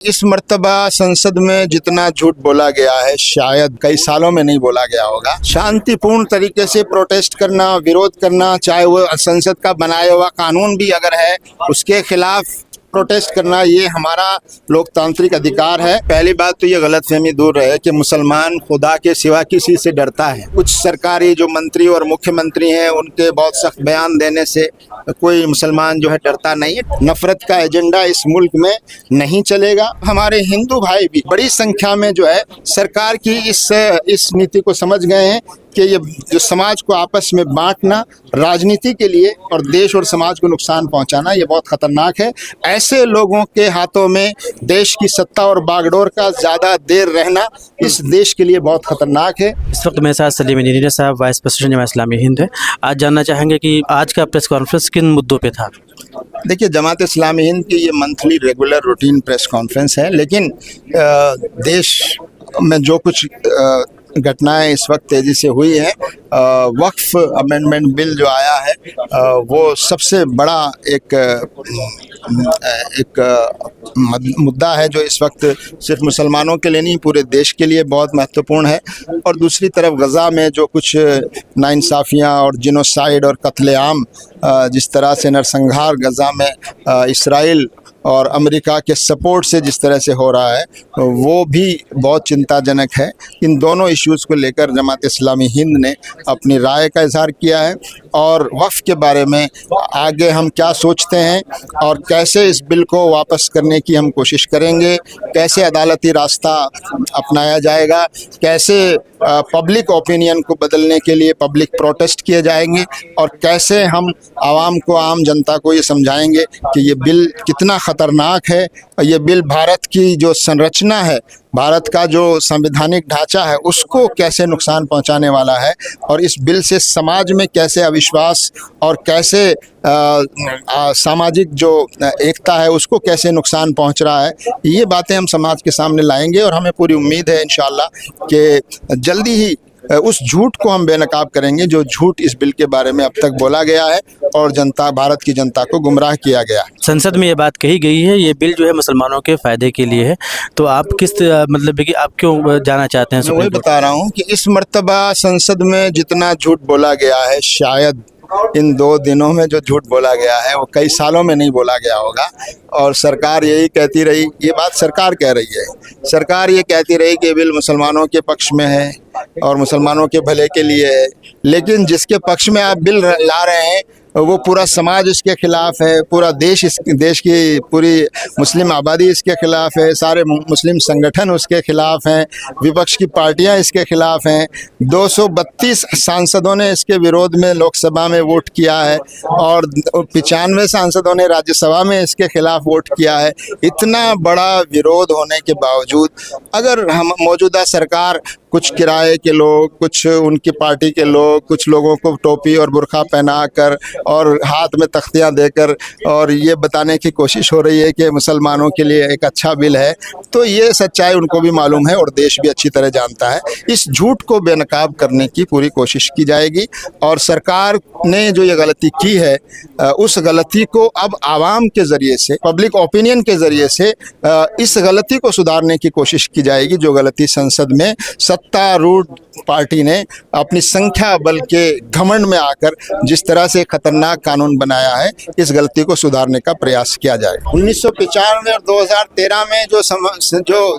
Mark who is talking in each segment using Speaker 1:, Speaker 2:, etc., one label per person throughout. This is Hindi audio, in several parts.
Speaker 1: इस मर्तबा संसद में जितना झूठ बोला गया है शायद कई सालों में नहीं बोला गया होगा। शांतिपूर्ण तरीके से प्रोटेस्ट करना, विरोध करना, चाहे वो संसद का बनाया हुआ कानून भी अगर है उसके खिलाफ प्रोटेस्ट करना, ये हमारा लोकतांत्रिक अधिकार है। पहली बात तो ये गलतफहमी दूर रहे कि मुसलमान खुदा के सिवा किसी से डरता है। कुछ सरकारी जो मंत्री और मुख्यमंत्री हैं उनके बहुत सख्त बयान देने से कोई मुसलमान जो है डरता नहीं है। नफरत का एजेंडा इस मुल्क में नहीं चलेगा। हमारे हिंदू भाई भी बड़ी संख्या में जो है सरकार की इस नीति को समझ गए हैं कि ये जो समाज को आपस में बांटना राजनीति के लिए और देश और समाज को नुकसान पहुंचाना, ये बहुत खतरनाक है। ऐसे लोगों के हाथों में देश की सत्ता और बागडोर का ज़्यादा देर रहना इस देश के लिए बहुत खतरनाक है।
Speaker 2: इस वक्त मेरे साथ सलीम इंजीनियर साहब, वाइस प्रेसिडेंट जमात इस्लामी हिंद है। आज जानना चाहेंगे कि आज का प्रेस कॉन्फ्रेंस किन मुद्दों पे था।
Speaker 1: देखिए, जमात इस्लामी हिंद की ये monthly regular routine press conference है, लेकिन देश में जो कुछ घटनाएं इस वक्त तेज़ी से हुई है, वक्फ अमेंडमेंट बिल जो आया है वो सबसे बड़ा एक मुद्दा है जो इस वक्त सिर्फ मुसलमानों के लिए नहीं पूरे देश के लिए बहुत महत्वपूर्ण है। और दूसरी तरफ गज़ा में जो कुछ नाइंसाफ़ियाँ और जिनोसाइड और कत्लेआम जिस तरह से नरसंहार गज़ा में इस्राइल और अमेरिका के सपोर्ट से जिस तरह से हो रहा है वो भी बहुत चिंताजनक है। इन दोनों इश्यूज़ को लेकर जमात इस्लामी हिंद ने अपनी राय का इजहार किया है और वक्फ के बारे में आगे हम क्या सोचते हैं और कैसे इस बिल को वापस करने की हम कोशिश करेंगे, कैसे अदालती रास्ता अपनाया जाएगा, कैसे पब्लिक ओपिनियन को बदलने के लिए पब्लिक प्रोटेस्ट किए जाएंगे और कैसे हम आवाम को, आम जनता को ये समझाएंगे कि ये बिल कितना ख़तरनाक है। ये बिल भारत की जो संरचना है, भारत का जो संवैधानिक ढांचा है, उसको कैसे नुकसान पहुंचाने वाला है और इस बिल से समाज में कैसे अविश्वास और कैसे सामाजिक जो एकता है उसको कैसे नुकसान पहुंच रहा है, ये बातें हम समाज के सामने लाएंगे। और हमें पूरी उम्मीद है इंशाअल्लाह कि जल्दी ही उस झूठ को हम बेनकाब करेंगे जो झूठ इस बिल के बारे में अब तक बोला गया है और भारत की जनता को गुमराह किया गया।
Speaker 2: संसद में ये बात कही गई है, ये बिल जो है मुसलमानों के फ़ायदे के लिए है, तो आप किस मतलब कि आप क्यों जाना चाहते हैं?
Speaker 1: मैं वही बता रहा हूँ कि इस मर्तबा संसद में जितना झूठ बोला गया है शायद इन 2 दिनों में जो झूठ बोला गया है वो कई सालों में नहीं बोला गया होगा। और सरकार यही कहती रही, ये बात सरकार कह रही है, सरकार ये कहती रही कि बिल मुसलमानों के पक्ष में है और मुसलमानों के भले के लिए है, लेकिन जिसके पक्ष में आप बिल ला रहे हैं वो पूरा समाज इसके खिलाफ है, पूरा देश देश की पूरी मुस्लिम आबादी इसके खिलाफ है, सारे मुस्लिम संगठन उसके खिलाफ हैं, विपक्ष की पार्टियां इसके खिलाफ हैं। 232 सांसदों ने इसके विरोध में लोकसभा में वोट किया है और 95 सांसदों ने राज्यसभा में इसके खिलाफ वोट किया है। इतना बड़ा विरोध होने के बावजूद अगर हम मौजूदा सरकार कुछ किराए के लोग, कुछ उनकी पार्टी के लोग, कुछ लोगों को टोपी और बुर्का पहनाकर और हाथ में तख्तियां देकर और ये बताने की कोशिश हो रही है कि मुसलमानों के लिए एक अच्छा बिल है, तो ये सच्चाई उनको भी मालूम है और देश भी अच्छी तरह जानता है। इस झूठ को बेनकाब करने की पूरी कोशिश की जाएगी और सरकार ने जो ये गलती की है उस गलती को अब आवाम के ज़रिए से, पब्लिक ओपिनियन के ज़रिए से इस गलती को सुधारने की कोशिश की जाएगी। जो गलती संसद में सत्तारूढ़ पार्टी ने अपनी संख्या बल के घमंड में आकर जिस तरह से खतरनाक कानून बनाया है, इस गलती को सुधारने का प्रयास किया जाए। 1995 और 2013 में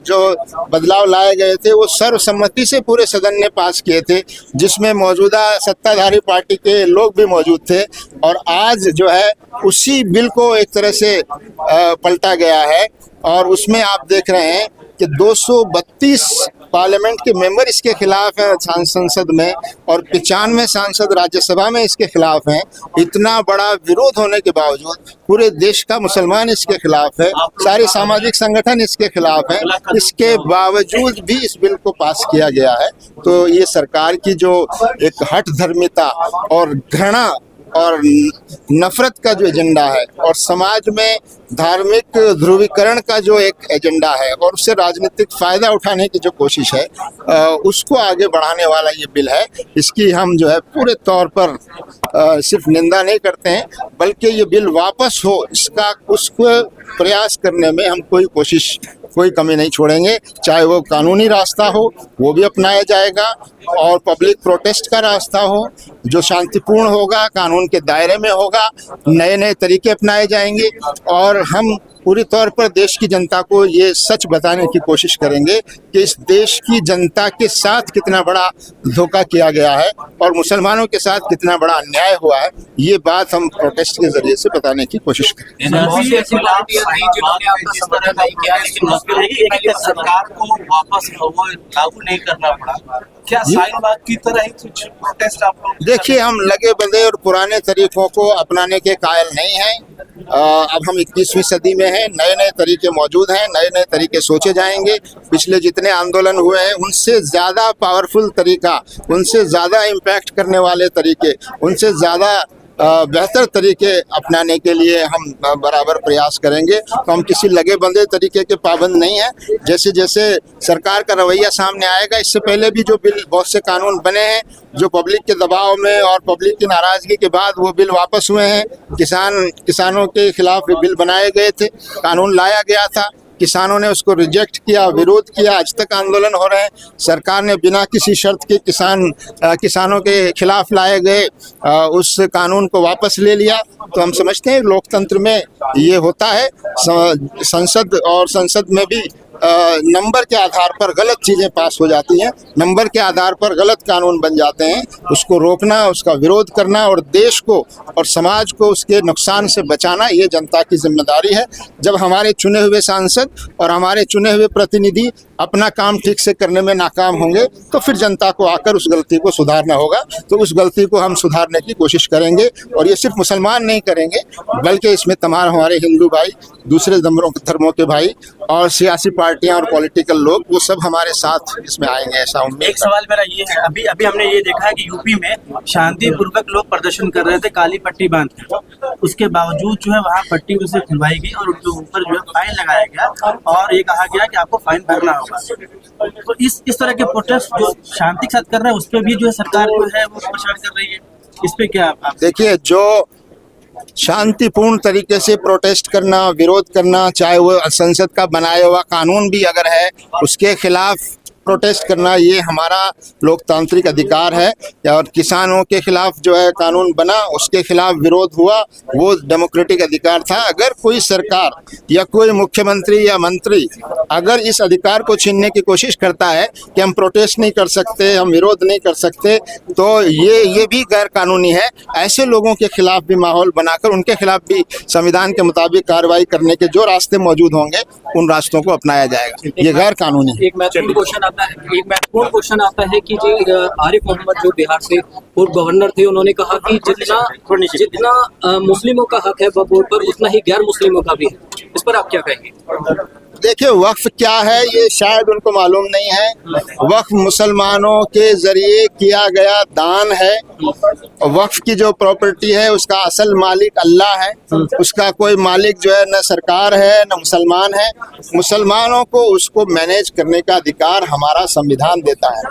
Speaker 1: जो बदलाव लाए गए थे वो सर्वसम्मति से पूरे सदन ने पास किए थे, जिसमें मौजूदा सत्ताधारी पार्टी के लोग भी मौजूद थे। और आज जो है उसी बिल को एक तरह से पलटा गया है और उसमें आप देख रहे हैं कि 232 पार्लियामेंट के मेंबर इसके खिलाफ हैं संसद में और 95 सांसद राज्यसभा में इसके खिलाफ हैं। इतना बड़ा विरोध होने के बावजूद पूरे देश का मुसलमान इसके खिलाफ है, सारे सामाजिक संगठन इसके खिलाफ हैं, इसके बावजूद भी इस बिल को पास किया गया है। तो ये सरकार की जो एक हठ धर्मिता और घृणा और नफरत का जो एजेंडा है और समाज में धार्मिक ध्रुवीकरण का जो एक एजेंडा है और उससे राजनीतिक फ़ायदा उठाने की जो कोशिश है उसको आगे बढ़ाने वाला ये बिल है। इसकी हम जो है पूरे तौर पर सिर्फ निंदा नहीं करते हैं, बल्कि ये बिल वापस हो इसका उसको प्रयास करने में हम कोई कोशिश कोई कमी नहीं छोड़ेंगे, चाहे वो कानूनी रास्ता हो वो भी अपनाया जाएगा और पब्लिक प्रोटेस्ट का रास्ता हो जो शांतिपूर्ण होगा, कानून के दायरे में होगा, नए नए तरीके अपनाए जाएंगे। और हम पूरी तौर पर देश की जनता को ये सच बताने की कोशिश करेंगे कि इस देश की जनता के साथ कितना बड़ा धोखा किया गया है और मुसलमानों के साथ कितना बड़ा अन्याय हुआ है। ये बात हम प्रोटेस्ट के जरिए से बताने की कोशिश करेंगे।
Speaker 3: सरकार को वापस वो लागू नहीं करना पड़ा, क्या शाहीनबाग की तरह ही कुछ प्रोटेस्ट आप लोग?
Speaker 1: देखिए, हम लगे बंधे और पुराने तरीकों को अपनाने के कायल नहीं हैं। अब हम 21वीं सदी में हैं, नए नए तरीके मौजूद हैं, नए नए तरीके सोचे जाएंगे। पिछले जितने आंदोलन हुए हैं उनसे ज़्यादा पावरफुल तरीका, उनसे ज़्यादा इम्पैक्ट करने वाले तरीके, उनसे ज़्यादा बेहतर तरीके अपनाने के लिए हम बराबर प्रयास करेंगे। तो हम किसी लगे बंधे तरीके के पाबंद नहीं हैं। जैसे जैसे सरकार का रवैया सामने आएगा, इससे पहले भी जो बिल, बहुत से कानून बने हैं जो पब्लिक के दबाव में और पब्लिक की नाराज़गी के बाद वो बिल वापस हुए हैं। किसानों के खिलाफ बिल बनाए गए थे, कानून लाया गया था, किसानों ने उसको रिजेक्ट किया, विरोध किया, आज तक आंदोलन हो रहे हैं। सरकार ने बिना किसी शर्त के किसानों के खिलाफ लाए गए उस कानून को वापस ले लिया। तो हम समझते हैं लोकतंत्र में ये होता है। संसद में भी नंबर के आधार पर गलत चीज़ें पास हो जाती हैं, नंबर के आधार पर गलत कानून बन जाते हैं। उसको रोकना, उसका विरोध करना और देश को और समाज को उसके नुकसान से बचाना, ये जनता की जिम्मेदारी है। जब हमारे चुने हुए सांसद और हमारे चुने हुए प्रतिनिधि अपना काम ठीक से करने में नाकाम होंगे तो फिर जनता को आकर उस गलती को सुधारना होगा। तो उस गलती को हम सुधारने की कोशिश करेंगे और ये सिर्फ मुसलमान नहीं करेंगे बल्कि इसमें तमाम हमारे हिंदू भाई, दूसरे धर्मों के भाई और सियासी पार्टियां और पॉलिटिकल लोग, वो सब हमारे साथ इसमें आएंगे, ऐसा उम्मीद।
Speaker 2: एक सवाल मेरा ये है, अभी हमने ये देखा है कि यूपी में शांतिपूर्वक लोग प्रदर्शन कर रहे थे काली पट्टी बांध के, उसके बावजूद जो है वहाँ पट्टी उसे खुलवाई गई और उनके ऊपर जो है फाइन लगाया गया और ये कहा गया कि आपको फाइन भरना होगा। तो इस तरह के प्रोटेस्ट जो शांति के साथ कर रहे हैं उस पर भी जो है सरकार जो है वो प्रचार कर रही है, इस पे क्या आप?
Speaker 1: देखिए, जो शांतिपूर्ण तरीके से प्रोटेस्ट करना, विरोध करना, चाहे वो संसद का बनाया हुआ कानून भी अगर है उसके खिलाफ प्रोटेस्ट करना, ये हमारा लोकतांत्रिक अधिकार है। और किसानों के खिलाफ जो है कानून बना, उसके खिलाफ विरोध हुआ, वो डेमोक्रेटिक अधिकार था। अगर कोई सरकार या कोई मुख्यमंत्री या मंत्री अगर इस अधिकार को छीनने की कोशिश करता है कि हम प्रोटेस्ट नहीं कर सकते, हम विरोध नहीं कर सकते, तो ये भी गैर कानूनी है। ऐसे लोगों के खिलाफ भी माहौल बनाकर उनके खिलाफ भी संविधान के मुताबिक कार्रवाई करने के जो रास्ते मौजूद होंगे उन रास्तों को अपनाया जाएगा। ये गैर कानूनी है।
Speaker 4: एक महत्वपूर्ण क्वेश्चन आता है कि जी आरिफ मोहम्मद जो बिहार से पूर्व गवर्नर थे, उन्होंने कहा कि जितना मुस्लिमों का हक है वोट पर, उतना ही गैर मुस्लिमों का भी है। इस पर आप क्या कहेंगे?
Speaker 1: देखिए, वक्फ क्या है ये शायद उनको मालूम नहीं है। वक्फ मुसलमानों के जरिए किया गया दान है। वक्फ की जो प्रॉपर्टी है उसका असल मालिक अल्लाह है, उसका कोई मालिक जो है न सरकार है न मुसलमान है। मुसलमानों को उसको मैनेज करने का अधिकार हमारा संविधान देता है।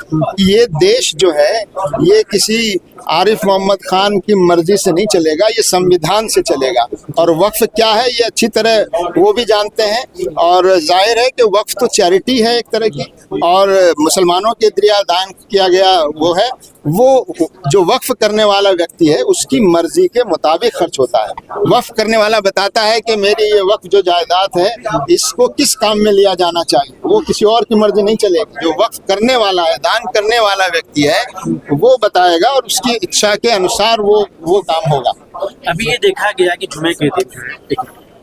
Speaker 1: ये देश जो है ये किसी आरिफ मोहम्मद खान की मर्जी से नहीं चलेगा, ये संविधान से चलेगा। और वक्फ क्या है ये अच्छी तरह वो भी जानते हैं। और जाहिर है कि वक्फ तो चैरिटी है एक तरह की, और मुसलमानों के जरिए दान किया गया वो है। वो जो वक्फ करने वाला व्यक्ति है उसकी मर्जी के मुताबिक खर्च होता है। वक्फ करने वाला बताता है कि मेरी ये वक्फ जो जायदाद है इसको किस काम में लिया जाना चाहिए, वो किसी और की मर्जी नहीं चलेगी। जो वक्फ करने वाला है, दान करने वाला व्यक्ति है, वो बताएगा और उसकी इच्छा के अनुसार वो काम होगा।
Speaker 2: अभी ये देखा गया कि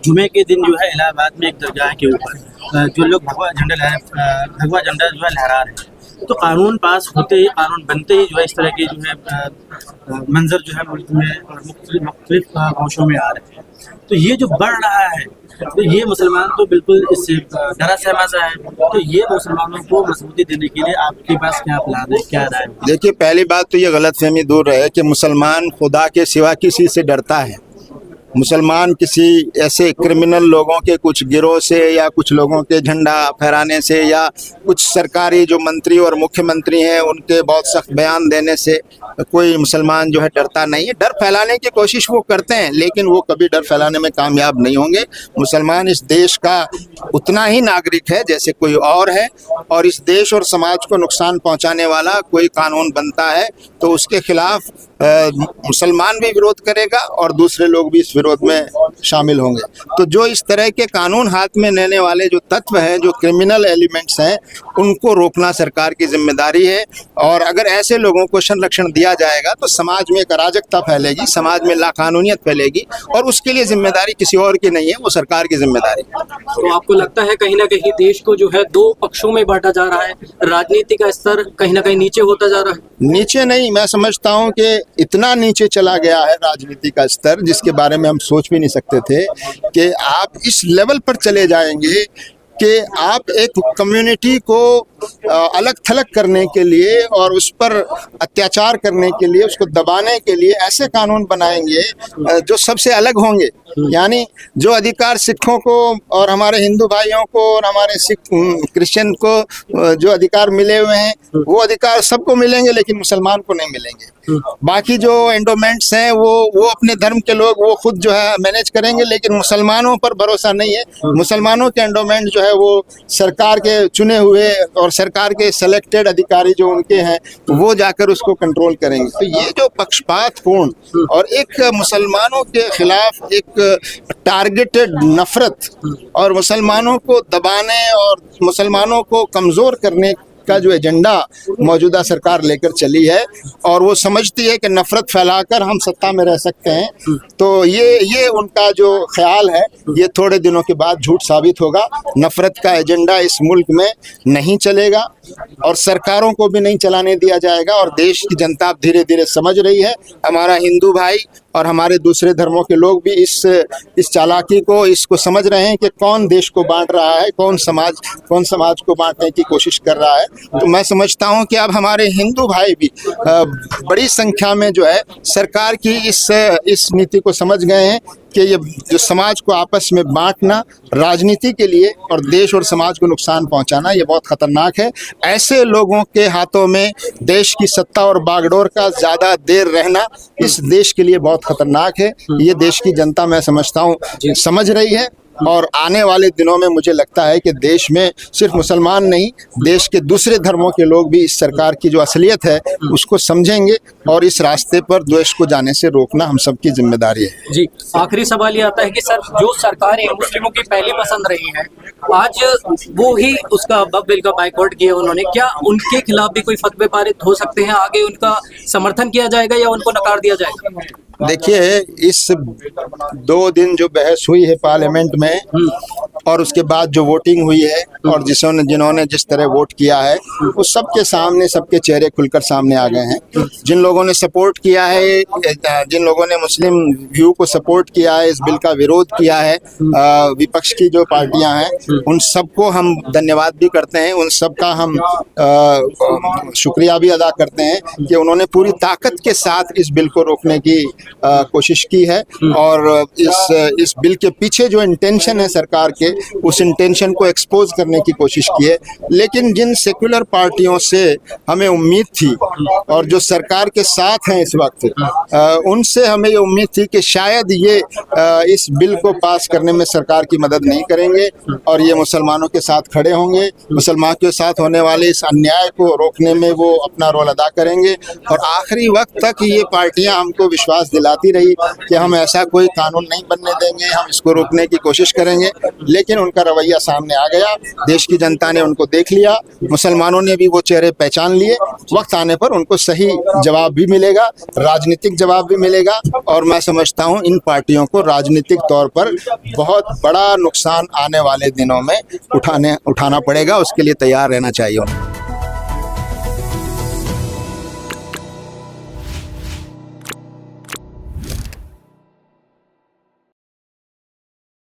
Speaker 2: जुमे के दिन जो है इलाहाबाद में एक दरगाह के ऊपर जो लोग भगवा झंडा जो है लहरा रहे हैं, तो कानून पास होते ही, कानून बनते ही जो है इस तरह के जो है मंजर जो है मुल्क में और मुख्तलिफ गोशों में आ रहे हैं। तो ये जो बढ़ रहा है, तो ये मुसलमान तो बिल्कुल इससे डरा सहमा सा है। तो ये मुसलमानों को मजबूती देने के लिए आपके पास क्या प्लान है, क्या राय?
Speaker 1: देखिए, पहली बात तो ये गलतफहमी दूर रहे कि मुसलमान खुदा के सिवा किसी से डरता है। मुसलमान किसी ऐसे क्रिमिनल लोगों के कुछ गिरोह से या कुछ लोगों के झंडा फहराने से या कुछ सरकारी जो मंत्री और मुख्यमंत्री हैं उनके बहुत सख्त बयान देने से कोई मुसलमान जो है डरता नहीं है। डर फैलाने की कोशिश वो करते हैं लेकिन वो कभी डर फैलाने में कामयाब नहीं होंगे। मुसलमान इस देश का उतना ही नागरिक है जैसे कोई और है, और इस देश और समाज को नुकसान पहुंचाने वाला कोई कानून बनता है तो उसके खिलाफ मुसलमान भी विरोध करेगा और दूसरे लोग भी इस विरोध में शामिल होंगे। तो जो इस तरह के कानून हाथ में लेने वाले जो तत्व हैं, जो क्रिमिनल एलिमेंट्स हैं, उनको रोकना सरकार की जिम्मेदारी है। और अगर ऐसे लोगों को संरक्षण दिया जाएगा तो समाज में एक अराजकता फैलेगी, समाज में लाकानूनियत फैलेगी, और उसके लिए जिम्मेदारी किसी और की नहीं है, वो सरकार की जिम्मेदारी है।
Speaker 4: तो आपको लगता है कहीं ना कहीं देश को जो है दो पक्षों में बांटा जा रहा है, राजनीति का स्तर कहीं ना कहीं नीचे होता जा रहा है?
Speaker 1: नीचे नहीं, मैं समझता हूं कि इतना नीचे चला गया है राजनीति का स्तर जिसके बारे में हम सोच भी नहीं सकते थे कि आप इस लेवल पर चले जाएंगे कि आप एक कम्युनिटी को अलग थलग करने के लिए और उस पर अत्याचार करने के लिए, उसको दबाने के लिए ऐसे कानून बनाएंगे जो सबसे अलग होंगे। यानी जो अधिकार सिखों को और हमारे हिंदू भाइयों को और हमारे सिख क्रिश्चियन को जो अधिकार मिले हुए हैं वो अधिकार सबको मिलेंगे लेकिन मुसलमान को नहीं मिलेंगे। बाकी जो एंडोमेंट्स हैं वो अपने धर्म के लोग वो खुद जो है मैनेज करेंगे, लेकिन मुसलमानों पर भरोसा नहीं है। मुसलमानों के एंडोमेंट जो है वो सरकार के चुने हुए और सरकार के सेलेक्टेड अधिकारी जो उनके हैं वो जाकर उसको कंट्रोल करेंगे। तो ये जो पक्षपातपूर्ण और एक मुसलमानों के खिलाफ एक टारगेटेड नफरत और मुसलमानों को दबाने और मुसलमानों को कमज़ोर करने का जो एजेंडा मौजूदा सरकार लेकर चली है, और वो समझती है कि नफरत फैलाकर हम सत्ता में रह सकते हैं, तो ये उनका जो ख्याल है ये थोड़े दिनों के बाद झूठ साबित होगा। नफरत का एजेंडा इस मुल्क में नहीं चलेगा और सरकारों को भी नहीं चलाने दिया जाएगा, और देश की जनता धीरे धीरे समझ रही है। हमारा हिंदू भाई और हमारे दूसरे धर्मों के लोग भी इस चालाकी को, इसको समझ रहे हैं कि कौन देश को बांट रहा है, कौन समाज को बांटने की कोशिश कर रहा है। तो मैं समझता हूं कि अब हमारे हिंदू भाई भी बड़ी संख्या में जो है सरकार की इस नीति को समझ गए हैं कि ये जो समाज को आपस में बांटना राजनीति के लिए और देश और समाज को नुकसान पहुंचाना ये बहुत खतरनाक है। ऐसे लोगों के हाथों में देश की सत्ता और बागडोर का ज़्यादा देर रहना इस देश के लिए बहुत खतरनाक है। ये देश की जनता मैं समझता हूँ समझ रही है, और आने वाले दिनों में मुझे लगता है कि देश में सिर्फ मुसलमान नहीं, देश के दूसरे धर्मों के लोग भी इस सरकार की जो असलियत है उसको समझेंगे, और इस रास्ते पर द्वेष को जाने से रोकना हम सबकी जिम्मेदारी है।
Speaker 4: जी, आखिरी सवाल ये आता है कि सर जो सरकार है मुस्लिमों की पहली पसंद रही है, आज वो ही उसका वक्फ बिल का बाइकआउट किया उन्होंने, क्या उनके खिलाफ भी कोई फतवे पारित हो सकते हैं? आगे उनका समर्थन किया जाएगा या उनको नकार दिया जाएगा?
Speaker 1: देखिए, इस 2 दिन जो बहस हुई है पार्लियामेंट में और उसके बाद जो वोटिंग हुई है और जिन्होंने जिस तरह वोट किया है वो सबके सामने, सबके चेहरे खुलकर सामने आ गए हैं। जिन लोगों ने सपोर्ट किया है, जिन लोगों ने मुस्लिम व्यू को सपोर्ट किया है, इस बिल का विरोध किया है, विपक्ष की जो पार्टियां हैं उन सबको हम धन्यवाद भी करते हैं, उन सबका हम शुक्रिया भी अदा करते हैं कि उन्होंने पूरी ताकत के साथ इस बिल को रोकने की कोशिश की है, और इस बिल के पीछे जो इंटेंशन है सरकार के, उस इंटेंशन को एक्सपोज करने की कोशिश की है। लेकिन जिन सेक्युलर पार्टियों से हमें उम्मीद थी और जो सरकार के साथ हैं इस वक्त, उनसे हमें ये उम्मीद थी कि शायद ये इस बिल को पास करने में सरकार की मदद नहीं करेंगे और ये मुसलमानों के साथ खड़े होंगे, मुसलमानों के साथ होने वाले इस अन्याय को रोकने में वो अपना रोल अदा करेंगे। और आखिरी वक्त तक ये पार्टियां हमको विश्वास दिलाती रही कि हम ऐसा कोई कानून नहीं बनने देंगे, हम इसको रोकने की कोशिश करेंगे, लेकिन उनका रवैया सामने आ गया। देश की जनता ने उनको देख लिया, मुसलमानों ने भी वो चेहरे पहचान लिए। वक्त आने पर उनको सही जवाब भी मिलेगा, राजनीतिक जवाब भी मिलेगा, और मैं समझता हूँ इन पार्टियों को राजनीतिक तौर पर बहुत बड़ा नुकसान आने वाले दिनों में उठाना पड़ेगा। उसके लिए तैयार रहना चाहिए।